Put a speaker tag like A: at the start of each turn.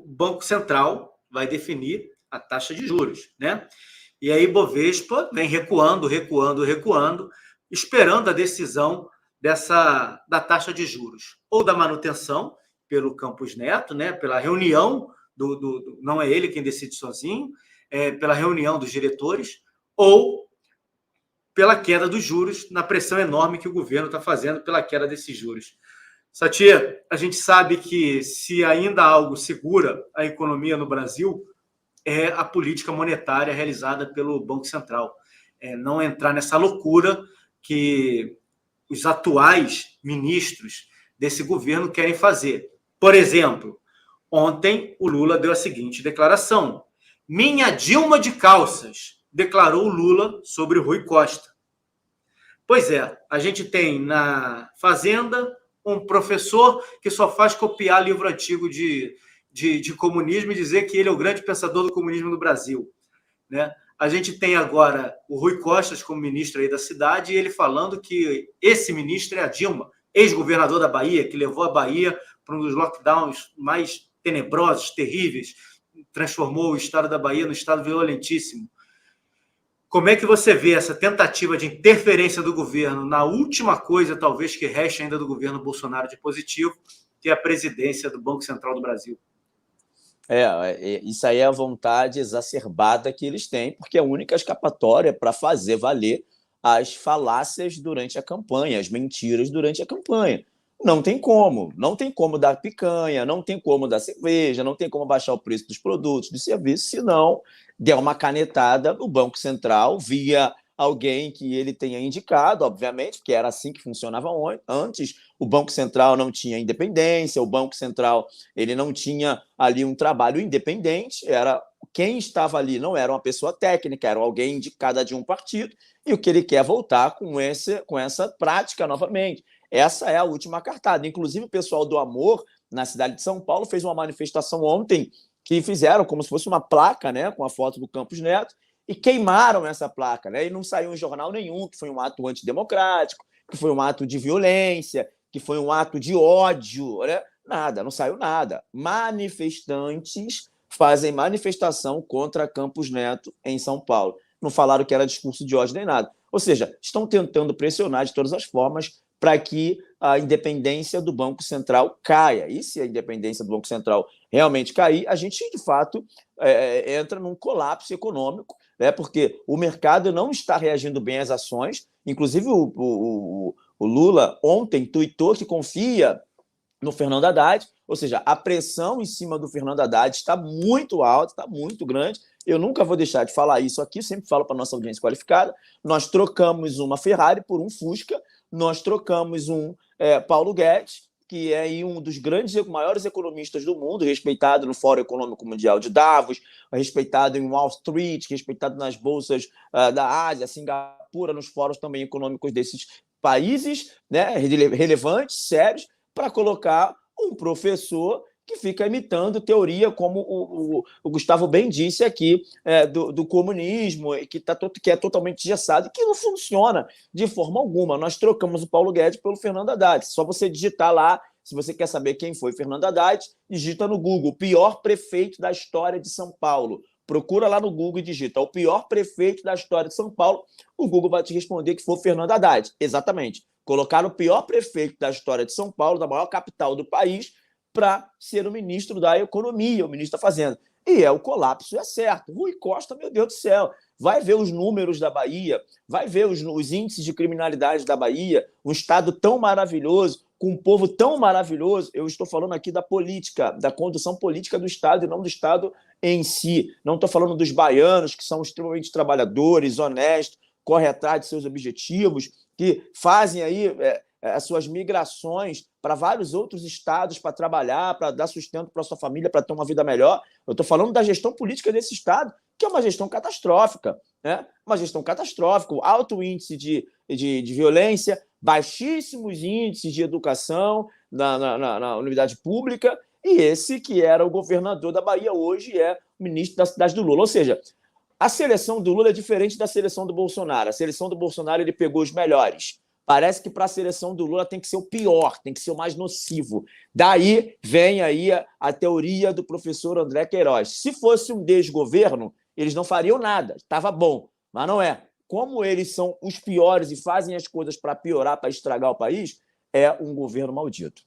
A: Banco Central vai definir a taxa de juros, né? E aí Bovespa vem recuando, esperando a decisão da taxa de juros, ou da manutenção pelo Campos Neto, né? Pela reunião não é ele quem decide sozinho, pela reunião dos diretores, ou pela queda dos juros, na pressão enorme que o governo está fazendo pela queda desses juros. Satia, a gente sabe que se ainda algo segura a economia no Brasil, é a política monetária realizada pelo Banco Central. Não entrar nessa loucura que os atuais ministros desse governo querem fazer. Por exemplo, ontem o Lula deu a seguinte declaração: minha Dilma de calças, declarou o Lula sobre o Rui Costa. Pois é, a gente tem na Fazenda um professor que só faz copiar livro antigo de comunismo e dizer que ele é o grande pensador do comunismo no Brasil, né? A gente tem agora o Rui Costas como ministro aí da cidade e ele falando que esse ministro é a Dilma, ex-governador da Bahia, que levou a Bahia para um dos lockdowns mais tenebrosos, terríveis, transformou o estado da Bahia num estado violentíssimo. Como é que você vê essa tentativa de interferência do governo na última coisa, talvez, que reste ainda do governo Bolsonaro de positivo, que é a presidência do Banco Central do Brasil?
B: Isso aí é a vontade exacerbada que eles têm, porque é a única escapatória para fazer valer as falácias durante a campanha, as mentiras durante a campanha. Não tem como dar picanha, não tem como dar cerveja, não tem como baixar o preço dos produtos, dos serviços, se não der uma canetada no Banco Central via alguém que ele tenha indicado, obviamente, porque era assim que funcionava antes. O Banco Central não tinha independência, o Banco Central ele não tinha ali um trabalho independente, era quem estava ali não era uma pessoa técnica, era alguém indicada de um partido, e o que ele quer voltar com essa prática novamente. Essa é a última cartada. Inclusive, o pessoal do Amor, na cidade de São Paulo, fez uma manifestação ontem que fizeram como se fosse uma placa, né, com a foto do Campos Neto, e queimaram essa placa, né? E não saiu em jornal nenhum que foi um ato antidemocrático, que foi um ato de violência, que foi um ato de ódio, né? Nada, não saiu nada. Manifestantes fazem manifestação contra Campos Neto em São Paulo. Não falaram que era discurso de ódio nem nada. Ou seja, estão tentando pressionar de todas as formas para que a independência do Banco Central caia. E se a independência do Banco Central realmente cair, a gente, de fato, entra num colapso econômico, né? Porque o mercado não está reagindo bem às ações. Inclusive, o Lula ontem tuitou que confia no Fernando Haddad, ou seja, a pressão em cima do Fernando Haddad está muito alta, está muito grande. Eu nunca vou deixar de falar isso aqui, sempre falo para a nossa audiência qualificada. Nós trocamos uma Ferrari por um Fusca, nós trocamos um Paulo Guedes, que é aí um dos maiores economistas do mundo, respeitado no Fórum Econômico Mundial de Davos, respeitado em Wall Street, respeitado nas bolsas da Ásia, Singapura, nos fóruns também econômicos desses países, né, relevantes, sérios, para colocar um professor que fica imitando teoria, como o Gustavo bem disse aqui, do comunismo, que é totalmente engessado e que não funciona de forma alguma. Nós trocamos o Paulo Guedes pelo Fernando Haddad. Só você digitar lá, se você quer saber quem foi Fernando Haddad, digita no Google, pior prefeito da história de São Paulo. Procura lá no Google e digita o pior prefeito da história de São Paulo. O Google vai te responder que foi Fernando Haddad. Exatamente. Colocaram o pior prefeito da história de São Paulo, da maior capital do país, para ser o ministro da Economia, o ministro da Fazenda. E o colapso é certo. Rui Costa, meu Deus do céu, vai ver os números da Bahia, vai ver os índices de criminalidade da Bahia, um estado tão maravilhoso, com um povo tão maravilhoso. Eu estou falando aqui da política, da condução política do estado e não do estado em si. Não estou falando dos baianos, que são extremamente trabalhadores, honestos, correm atrás de seus objetivos, que fazem aí as suas migrações para vários outros estados para trabalhar, para dar sustento para a sua família, para ter uma vida melhor. Eu estou falando da gestão política desse estado, que é uma gestão catastrófica, né? Uma gestão catastrófica, alto índice de violência, baixíssimos índices de educação na unidade pública, e esse que era o governador da Bahia hoje é o ministro da cidade do Lula. Ou seja, a seleção do Lula é diferente da seleção do Bolsonaro. A seleção do Bolsonaro ele pegou os melhores. Parece que para a seleção do Lula tem que ser o pior, tem que ser o mais nocivo. Daí vem aí a teoria do professor André Queiroz. Se fosse um desgoverno, eles não fariam nada, estava bom, mas não é. Como eles são os piores e fazem as coisas para piorar, para estragar o país, é um governo maldito.